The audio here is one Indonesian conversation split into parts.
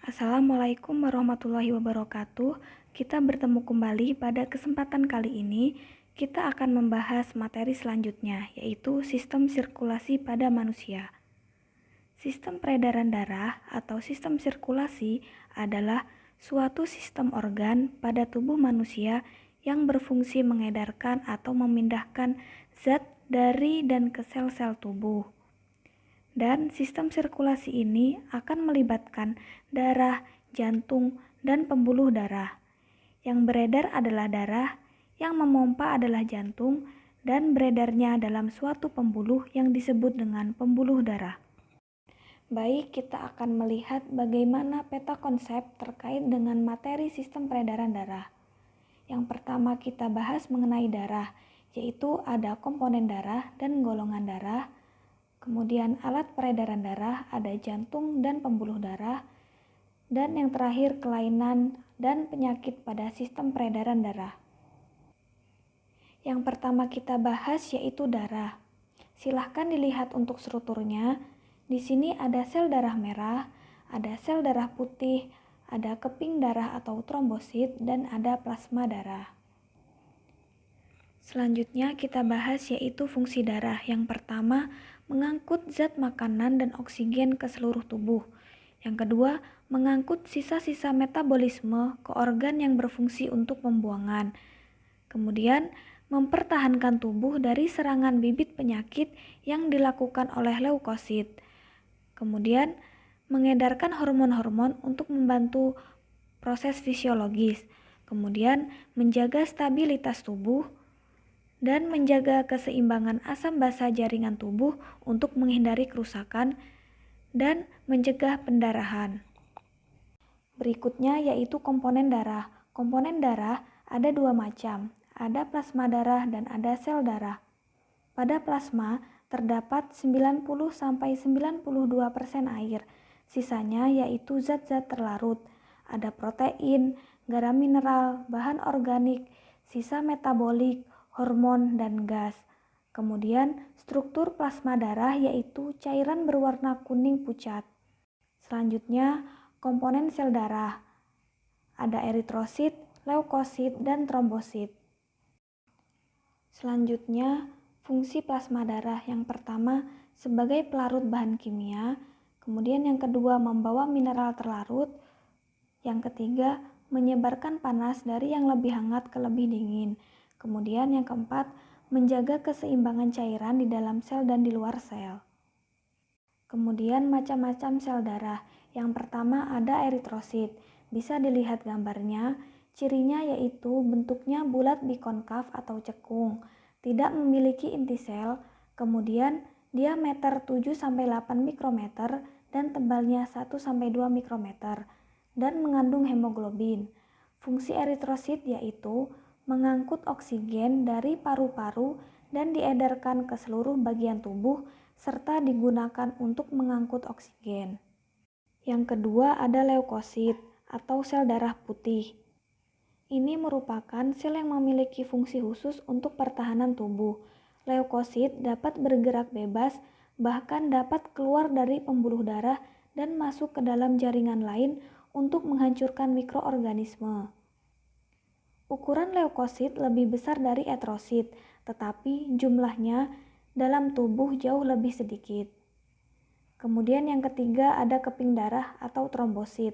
Assalamualaikum warahmatullahi wabarakatuh. Kita bertemu kembali pada kesempatan kali ini. Kita akan membahas materi selanjutnya, yaitu sistem sirkulasi pada manusia. Sistem peredaran darah atau sistem sirkulasi adalah suatu sistem organ pada tubuh manusia yang berfungsi mengedarkan atau memindahkan zat dari dan ke sel-sel tubuh. Dan sistem sirkulasi ini akan melibatkan darah, jantung, dan pembuluh darah. Yang beredar adalah darah, yang memompa adalah jantung, dan beredarnya dalam suatu pembuluh yang disebut dengan pembuluh darah. Baik, kita akan melihat bagaimana peta konsep terkait dengan materi sistem peredaran darah. Yang pertama kita bahas mengenai darah, yaitu ada komponen darah dan golongan darah. Kemudian alat peredaran darah, ada jantung dan pembuluh darah. Dan yang terakhir kelainan dan penyakit pada sistem peredaran darah. Yang pertama kita bahas yaitu darah. Silahkan dilihat untuk strukturnya. Di sini ada sel darah merah, ada sel darah putih, ada keping darah atau trombosit, dan ada plasma darah. Selanjutnya kita bahas yaitu fungsi darah. Yang pertama, mengangkut zat makanan dan oksigen ke seluruh tubuh. Yang kedua, mengangkut sisa-sisa metabolisme ke organ yang berfungsi untuk pembuangan. Kemudian, mempertahankan tubuh dari serangan bibit penyakit yang dilakukan oleh leukosit. Kemudian, mengedarkan hormon-hormon untuk membantu proses fisiologis. Kemudian, menjaga stabilitas tubuh dan menjaga keseimbangan asam basa jaringan tubuh untuk menghindari kerusakan dan mencegah pendarahan. Berikutnya yaitu komponen darah. Komponen darah ada dua macam, ada plasma darah dan ada sel darah. Pada plasma terdapat 90-92% air, sisanya yaitu zat-zat terlarut, ada protein, garam mineral, bahan organik, sisa metabolik, hormon, dan gas. Kemudian struktur plasma darah yaitu cairan berwarna kuning pucat. Selanjutnya komponen sel darah. Ada eritrosit, leukosit, dan trombosit. Selanjutnya fungsi plasma darah. Yang pertama sebagai pelarut bahan kimia. Kemudian yang kedua membawa mineral terlarut. Yang ketiga menyebarkan panas dari yang lebih hangat ke lebih dingin. Kemudian yang keempat, menjaga keseimbangan cairan di dalam sel dan di luar sel. Kemudian macam-macam sel darah. Yang pertama ada eritrosit. Bisa dilihat gambarnya. Cirinya yaitu bentuknya bulat bikonkav atau cekung. Tidak memiliki inti sel. Kemudian diameter 7-8 mikrometer dan tebalnya 1-2 mikrometer. Dan mengandung hemoglobin. Fungsi eritrosit yaitu mengangkut oksigen dari paru-paru dan diedarkan ke seluruh bagian tubuh serta digunakan untuk mengangkut oksigen. Yang kedua ada leukosit atau sel darah putih. Ini merupakan sel yang memiliki fungsi khusus untuk pertahanan tubuh. Leukosit dapat bergerak bebas, bahkan dapat keluar dari pembuluh darah dan masuk ke dalam jaringan lain untuk menghancurkan mikroorganisme. Ukuran leukosit lebih besar dari eritrosit, tetapi jumlahnya dalam tubuh jauh lebih sedikit. Kemudian yang ketiga ada keping darah atau trombosit.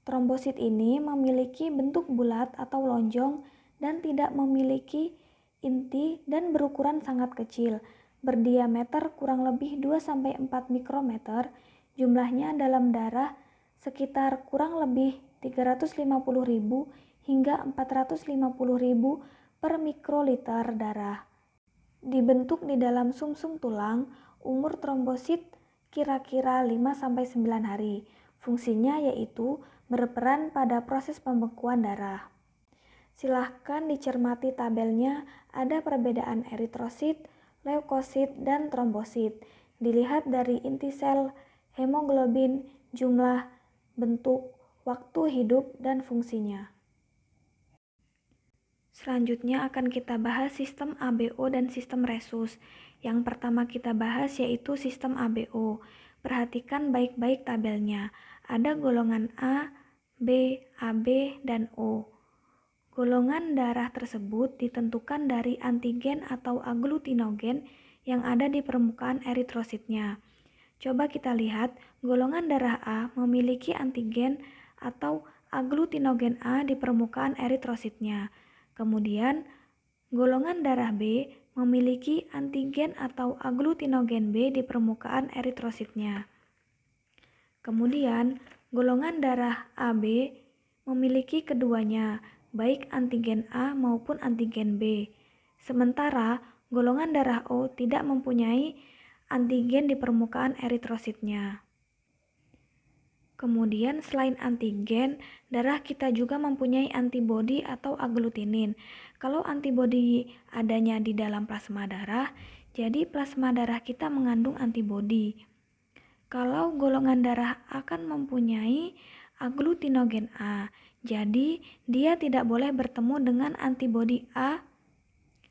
Trombosit ini memiliki bentuk bulat atau lonjong dan tidak memiliki inti dan berukuran sangat kecil, berdiameter kurang lebih 2-4 mikrometer, jumlahnya dalam darah sekitar kurang lebih 350.000 hingga 450.000 per mikroliter darah. Dibentuk di dalam sumsum tulang, umur trombosit kira-kira 5-9 hari. Fungsinya yaitu berperan pada proses pembekuan darah. Silahkan dicermati tabelnya, ada perbedaan eritrosit, leukosit, dan trombosit. Dilihat dari inti sel, hemoglobin, jumlah, bentuk, waktu hidup, dan fungsinya. Selanjutnya akan kita bahas sistem ABO dan sistem resus. Yang pertama kita bahas yaitu sistem ABO. Perhatikan baik-baik tabelnya. ada golongan A, B, AB, dan O. Golongan darah tersebut ditentukan dari antigen atau aglutinogen yang ada di permukaan eritrositnya. Coba kita lihat, golongan darah A memiliki antigen atau aglutinogen A di permukaan eritrositnya. Kemudian, golongan darah B memiliki antigen atau aglutinogen B di permukaan eritrositnya. Kemudian, golongan darah AB memiliki keduanya, baik antigen A maupun antigen B. Sementara, golongan darah O tidak mempunyai antigen di permukaan eritrositnya. Kemudian, selain antigen, darah kita juga mempunyai antibodi atau aglutinin. Kalau antibodi adanya di dalam plasma darah, jadi plasma darah kita mengandung antibodi. Kalau golongan darah akan mempunyai aglutinogen A, jadi dia tidak boleh bertemu dengan antibodi A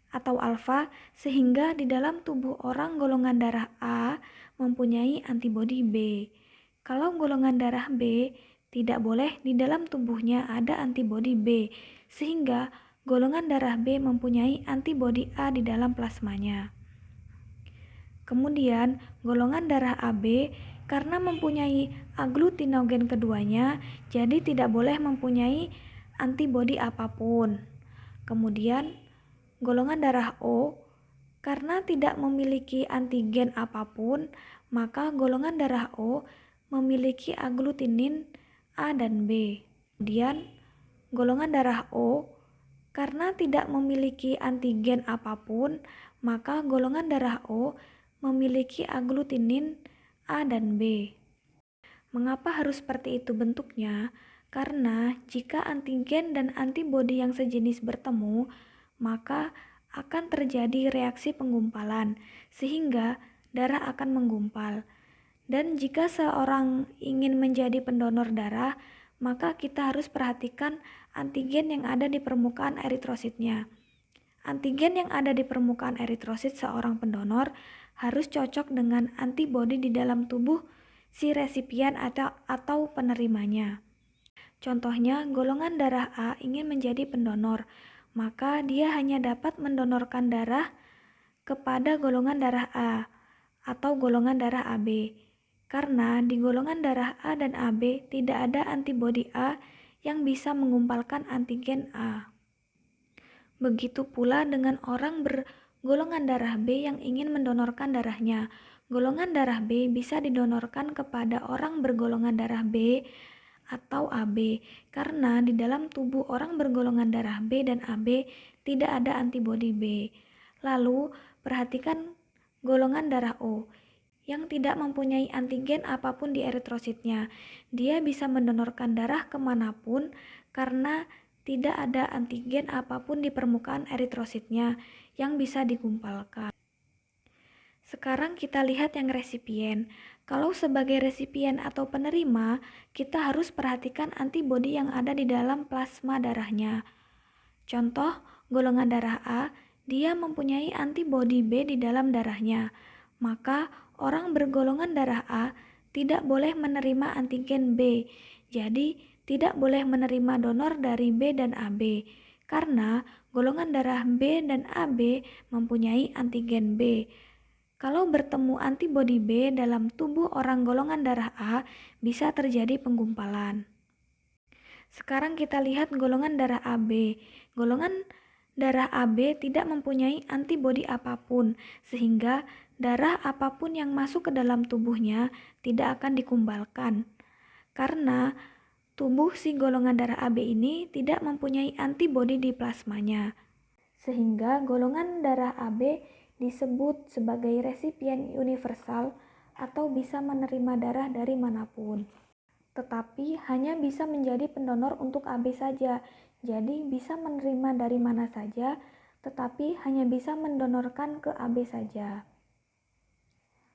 atau alfa, sehingga di dalam tubuh orang golongan darah A mempunyai antibodi B. Kalau golongan darah B, tidak boleh di dalam tubuhnya ada antibodi B, sehingga golongan darah B mempunyai antibodi A di dalam plasmanya. Kemudian, golongan darah AB karena mempunyai aglutinogen keduanya, jadi tidak boleh mempunyai antibodi apapun. Kemudian, golongan darah O karena tidak memiliki antigen apapun, maka golongan darah O memiliki aglutinin A dan B. Kemudian, golongan darah O karena tidak memiliki antigen apapun, maka golongan darah O memiliki aglutinin A dan B. Mengapa harus seperti itu bentuknya? Karena jika antigen dan antibodi yang sejenis bertemu, maka akan terjadi reaksi penggumpalan, sehingga darah akan menggumpal. Dan jika seorang ingin menjadi pendonor darah, maka kita harus perhatikan antigen yang ada di permukaan eritrositnya. Antigen yang ada di permukaan eritrosit seorang pendonor harus cocok dengan antibodi di dalam tubuh si resipien atau penerimanya. Contohnya, golongan darah A ingin menjadi pendonor, maka dia hanya dapat mendonorkan darah kepada golongan darah A atau golongan darah AB. Karena di golongan darah A dan AB tidak ada antibodi A yang bisa mengumpalkan antigen A. Begitu pula dengan orang bergolongan darah B yang ingin mendonorkan darahnya. Golongan darah B bisa didonorkan kepada orang bergolongan darah B atau AB karena di dalam tubuh orang bergolongan darah B dan AB tidak ada antibodi B. Lalu, perhatikan golongan darah O yang tidak mempunyai antigen apapun di eritrositnya. Dia bisa mendonorkan darah kemanapun karena tidak ada antigen apapun di permukaan eritrositnya yang bisa digumpalkan. Sekarang kita lihat yang resipien. Kalau sebagai resipien atau penerima, kita harus perhatikan antibodi yang ada di dalam plasma darahnya. Contoh, golongan darah A, dia mempunyai antibodi B di dalam darahnya. Maka, orang bergolongan darah A tidak boleh menerima antigen B. Jadi, tidak boleh menerima donor dari B dan AB karena golongan darah B dan AB mempunyai antigen B. Kalau bertemu antibodi B dalam tubuh orang golongan darah A, bisa terjadi penggumpalan. Sekarang kita lihat golongan darah AB. Golongan darah AB tidak mempunyai antibodi apapun, sehingga darah apapun yang masuk ke dalam tubuhnya tidak akan digumpalkan. Karena tubuh si golongan darah AB ini tidak mempunyai antibodi di plasmanya. Sehingga golongan darah AB disebut sebagai resipien universal atau bisa menerima darah dari manapun. Tetapi hanya bisa menjadi pendonor untuk AB saja. Jadi bisa menerima dari mana saja, tetapi hanya bisa mendonorkan ke AB saja.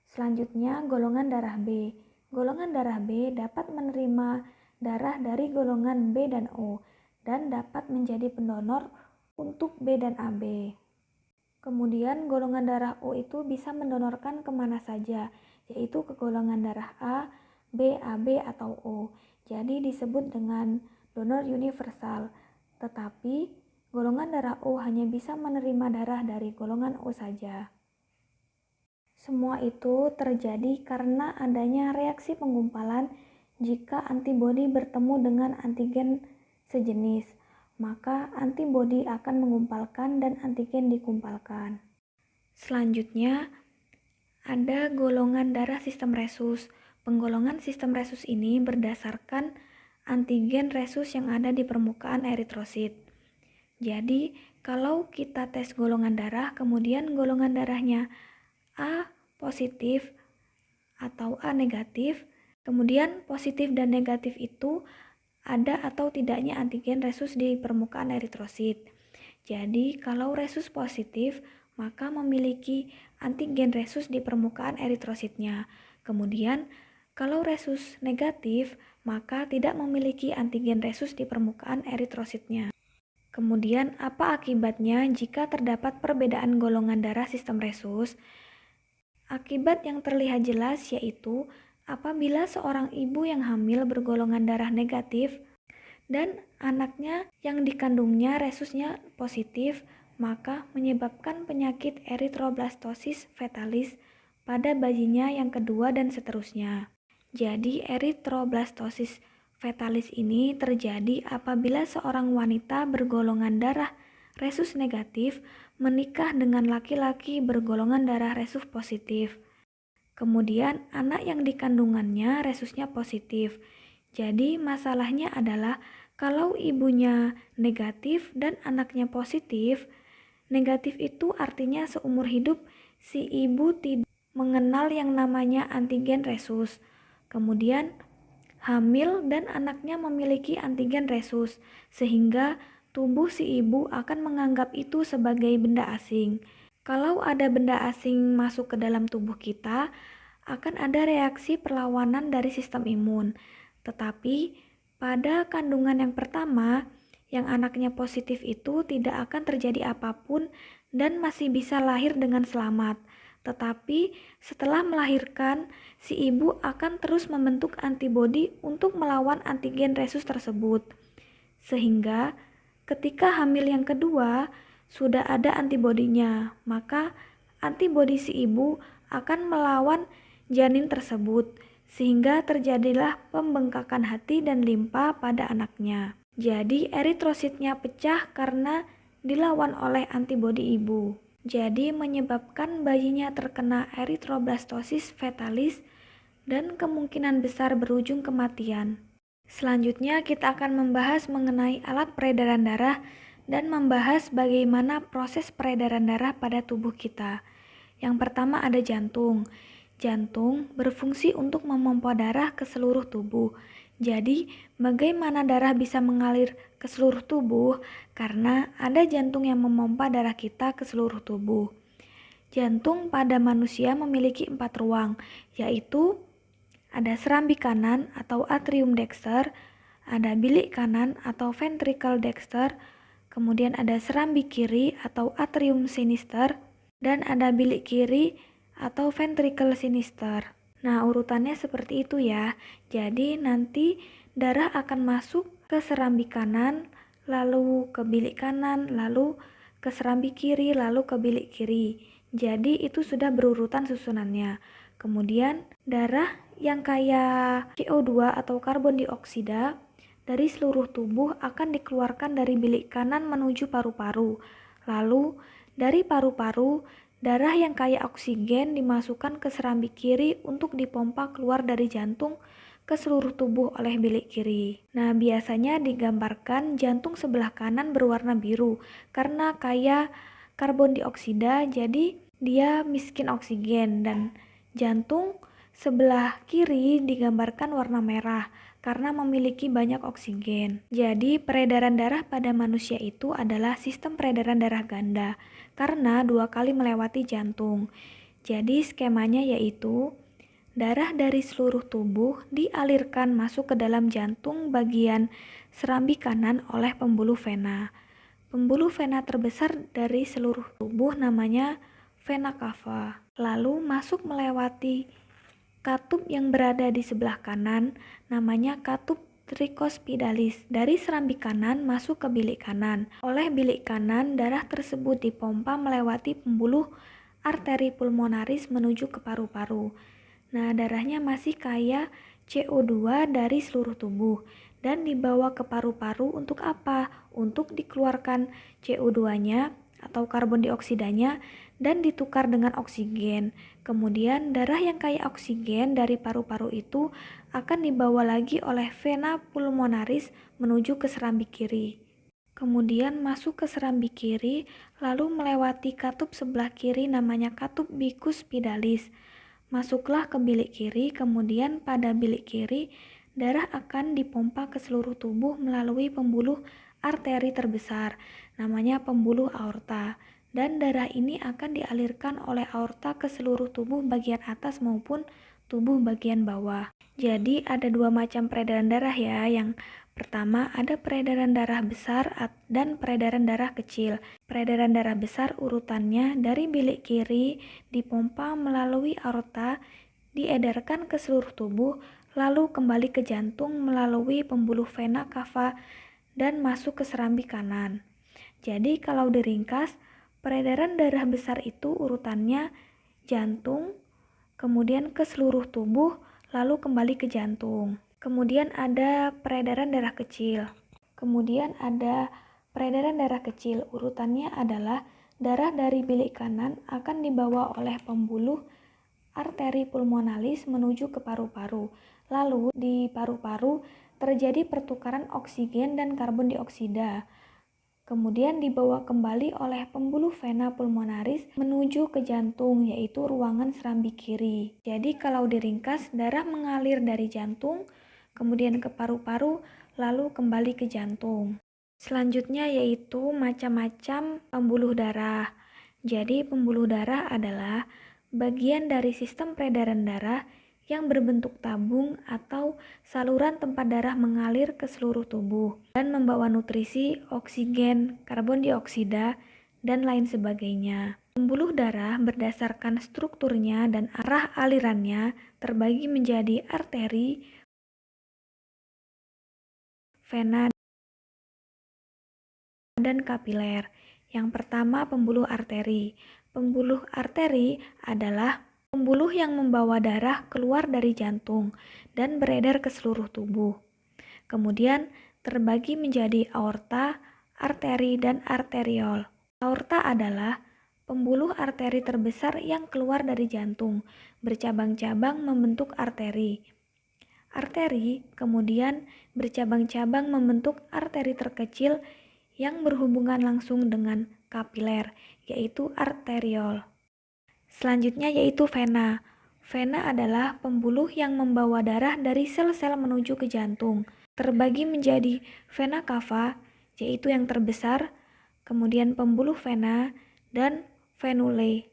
Selanjutnya, golongan darah B. Golongan darah B dapat menerima darah dari golongan B dan O dan dapat menjadi pendonor untuk B dan AB. Kemudian golongan darah O itu bisa mendonorkan kemana saja, yaitu ke golongan darah A, B, AB, atau O. Jadi disebut dengan donor universal. Tetapi golongan darah O hanya bisa menerima darah dari golongan O saja. Semua itu terjadi karena adanya reaksi penggumpalan jika antibodi bertemu dengan antigen sejenis, maka antibodi akan menggumpalkan dan antigen digumpalkan. Selanjutnya, ada golongan darah sistem resus. Penggolongan sistem resus ini berdasarkan antigen resus yang ada di permukaan eritrosit. Jadi, kalau kita tes golongan darah, kemudian golongan darahnya A positif atau A negatif, kemudian positif dan negatif itu ada atau tidaknya antigen resus di permukaan eritrosit. Jadi, kalau resus positif, maka memiliki antigen resus di permukaan eritrositnya. Kemudian, kalau resus negatif, maka tidak memiliki antigen resus di permukaan eritrositnya. Kemudian, apa akibatnya jika terdapat perbedaan golongan darah sistem resus? Akibat yang terlihat jelas yaitu apabila seorang ibu yang hamil bergolongan darah negatif dan anaknya yang dikandungnya resusnya positif, maka menyebabkan penyakit eritroblastosis fetalis pada bayinya yang kedua dan seterusnya. Jadi eritroblastosis fetalis ini terjadi apabila seorang wanita bergolongan darah resus negatif menikah dengan laki-laki bergolongan darah resus positif. Kemudian anak yang dikandungannya resusnya positif. Jadi masalahnya adalah kalau ibunya negatif dan anaknya positif, negatif itu artinya seumur hidup si ibu tidak mengenal yang namanya antigen resus. Kemudian hamil dan anaknya memiliki antigen resus, sehingga tubuh si ibu akan menganggap itu sebagai benda asing. Kalau ada benda asing masuk ke dalam tubuh kita, akan ada reaksi perlawanan dari sistem imun. Tetapi pada kandungan yang pertama, yang anaknya positif itu tidak akan terjadi apapun dan masih bisa lahir dengan selamat. Tetapi setelah melahirkan, si ibu akan terus membentuk antibodi untuk melawan antigen resus tersebut. Sehingga ketika hamil yang kedua, sudah ada antibodinya, maka antibodi si ibu akan melawan janin tersebut, sehingga terjadilah pembengkakan hati dan limpa pada anaknya. Jadi eritrositnya pecah karena dilawan oleh antibodi ibu. Jadi menyebabkan bayinya terkena eritroblastosis fetalis dan kemungkinan besar berujung kematian. Selanjutnya kita akan membahas mengenai alat peredaran darah dan membahas bagaimana proses peredaran darah pada tubuh kita. Yang pertama ada jantung. Jantung berfungsi untuk memompa darah ke seluruh tubuh. Jadi, bagaimana darah bisa mengalir ke seluruh tubuh? Karena ada jantung yang memompa darah kita ke seluruh tubuh. Jantung pada manusia memiliki 4 ruang, yaitu ada serambi kanan atau atrium dexter, ada bilik kanan atau ventricle dexter, kemudian ada serambi kiri atau atrium sinister, dan ada bilik kiri atau ventricle sinister. Nah, urutannya seperti itu ya. Jadi nanti darah akan masuk ke serambi kanan, lalu ke bilik kanan, lalu ke serambi kiri, lalu ke bilik kiri. Jadi itu sudah berurutan susunannya. Kemudian darah yang kaya CO2 atau karbon dioksida dari seluruh tubuh akan dikeluarkan dari bilik kanan menuju paru-paru. Lalu dari paru-paru, darah yang kaya oksigen dimasukkan ke serambi kiri untuk dipompa keluar dari jantung ke seluruh tubuh oleh bilik kiri. Nah, biasanya digambarkan jantung sebelah kanan berwarna biru karena kaya karbon dioksida, jadi dia miskin oksigen, dan jantung sebelah kiri digambarkan warna merah karena memiliki banyak oksigen. Jadi peredaran darah pada manusia itu adalah sistem peredaran darah ganda karena 2 kali melewati jantung. Jadi skemanya yaitu darah dari seluruh tubuh dialirkan masuk ke dalam jantung bagian serambi kanan oleh pembuluh vena. Pembuluh vena terbesar dari seluruh tubuh namanya vena cava. Lalu masuk melewati Katup yang berada di sebelah kanan namanya katup tricuspidalis. Dari serambi kanan masuk ke bilik kanan. Oleh bilik kanan, darah tersebut dipompa melewati pembuluh arteri pulmonaris menuju ke paru-paru. Nah, darahnya masih kaya CO2 dari seluruh tubuh dan dibawa ke paru-paru untuk apa? Untuk dikeluarkan CO2-nya atau karbon dioksidanya dan ditukar dengan oksigen. Kemudian darah yang kaya oksigen dari paru-paru itu akan dibawa lagi oleh vena pulmonaris menuju ke serambi kiri. Kemudian masuk ke serambi kiri, lalu melewati katup sebelah kiri namanya katup bicuspidalis. Masuklah ke bilik kiri, kemudian pada bilik kiri darah akan dipompa ke seluruh tubuh melalui pembuluh arteri terbesar, namanya pembuluh aorta. Dan darah ini akan dialirkan oleh aorta ke seluruh tubuh bagian atas maupun tubuh bagian bawah. Jadi ada dua macam peredaran darah ya. Yang pertama ada peredaran darah besar dan peredaran darah kecil. Peredaran darah besar urutannya dari bilik kiri dipompa melalui aorta, diedarkan ke seluruh tubuh, lalu kembali ke jantung melalui pembuluh vena cava dan masuk ke serambi kanan. Jadi kalau diringkas, peredaran darah besar itu urutannya jantung, kemudian ke seluruh tubuh, lalu kembali ke jantung. Kemudian ada peredaran darah kecil. Urutannya adalah darah dari bilik kanan akan dibawa oleh pembuluh arteri pulmonalis menuju ke paru-paru. Lalu di paru-paru terjadi pertukaran oksigen dan karbon dioksida. Kemudian dibawa kembali oleh pembuluh vena pulmonaris menuju ke jantung, yaitu ruangan serambi kiri. Jadi kalau diringkas, darah mengalir dari jantung, kemudian ke paru-paru, lalu kembali ke jantung. Selanjutnya yaitu macam-macam pembuluh darah. Jadi pembuluh darah adalah bagian dari sistem peredaran darah yang berbentuk tabung atau saluran tempat darah mengalir ke seluruh tubuh dan membawa nutrisi, oksigen, karbon dioksida, dan lain sebagainya. Pembuluh darah berdasarkan strukturnya dan arah alirannya terbagi menjadi arteri, vena, dan kapiler. Yang pertama pembuluh arteri. Pembuluh arteri adalah pembuluh yang membawa darah keluar dari jantung dan beredar ke seluruh tubuh. Kemudian terbagi menjadi aorta, arteri, dan arteriol. Aorta adalah pembuluh arteri terbesar yang keluar dari jantung, bercabang-cabang membentuk arteri. Arteri kemudian bercabang-cabang membentuk arteri terkecil yang berhubungan langsung dengan kapiler, yaitu arteriol. Selanjutnya yaitu vena. Vena adalah pembuluh yang membawa darah dari sel-sel menuju ke jantung. Terbagi menjadi vena cava, yaitu yang terbesar, kemudian pembuluh vena, dan venule,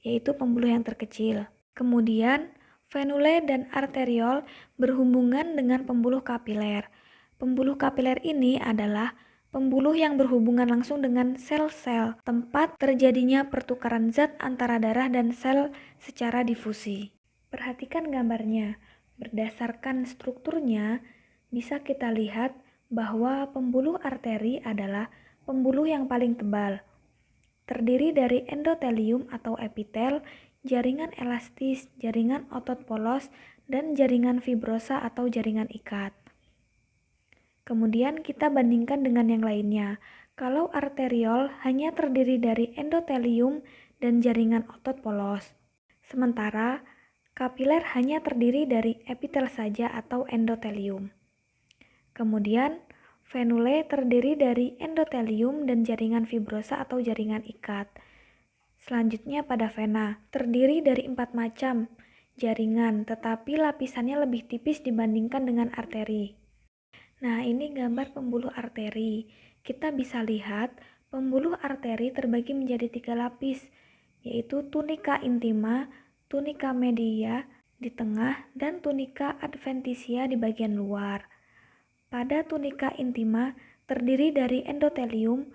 yaitu pembuluh yang terkecil. Kemudian venule dan arteriol berhubungan dengan pembuluh kapiler. Pembuluh kapiler ini adalah pembuluh yang berhubungan langsung dengan sel-sel, tempat terjadinya pertukaran zat antara darah dan sel secara difusi. Perhatikan gambarnya. Berdasarkan strukturnya, bisa kita lihat bahwa pembuluh arteri adalah pembuluh yang paling tebal. Terdiri dari endotelium atau epitel, jaringan elastis, jaringan otot polos, dan jaringan fibrosa atau jaringan ikat. Kemudian kita bandingkan dengan yang lainnya. Kalau arteriol hanya terdiri dari endotelium dan jaringan otot polos. Sementara kapiler hanya terdiri dari epitel saja atau endotelium. Kemudian venule terdiri dari endotelium dan jaringan fibrosa atau jaringan ikat. Selanjutnya pada vena, terdiri dari 4 macam jaringan, tetapi lapisannya lebih tipis dibandingkan dengan arteri. Nah, ini gambar pembuluh arteri. Kita bisa lihat pembuluh arteri terbagi menjadi 3 lapis, yaitu tunica intima, tunica media di tengah, dan tunica adventitia di bagian luar. Pada tunica intima terdiri dari endotelium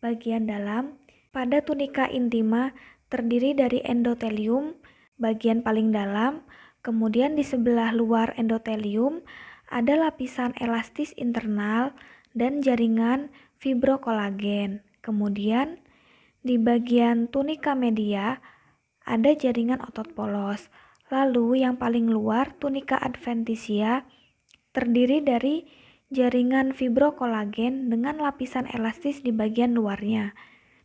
bagian dalam. Pada tunica intima terdiri dari endotelium bagian paling dalam, Kemudian di sebelah luar endotelium ada lapisan elastis internal dan jaringan fibrokolagen. Kemudian di bagian tunika media ada jaringan otot polos. Lalu yang paling luar tunika adventitia terdiri dari jaringan fibrokolagen dengan lapisan elastis di bagian luarnya.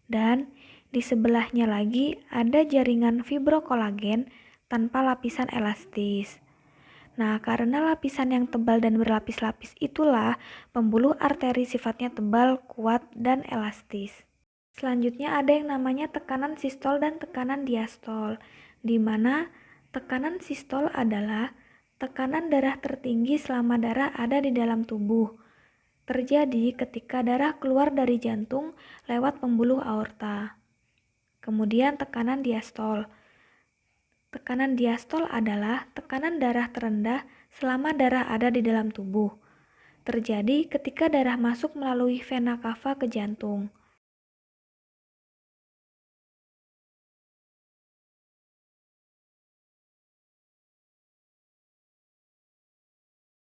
Dan di sebelahnya lagi ada jaringan fibrokolagen tanpa lapisan elastis. Nah, karena lapisan yang tebal dan berlapis-lapis itulah pembuluh arteri sifatnya tebal, kuat, dan elastis. Selanjutnya ada yang namanya tekanan sistol dan tekanan diastol, di mana tekanan sistol adalah tekanan darah tertinggi selama darah ada di dalam tubuh. Terjadi ketika darah keluar dari jantung lewat pembuluh aorta. Kemudian tekanan diastol. Tekanan diastol adalah tekanan darah terendah selama darah ada di dalam tubuh. Terjadi ketika darah masuk melalui vena cava ke jantung.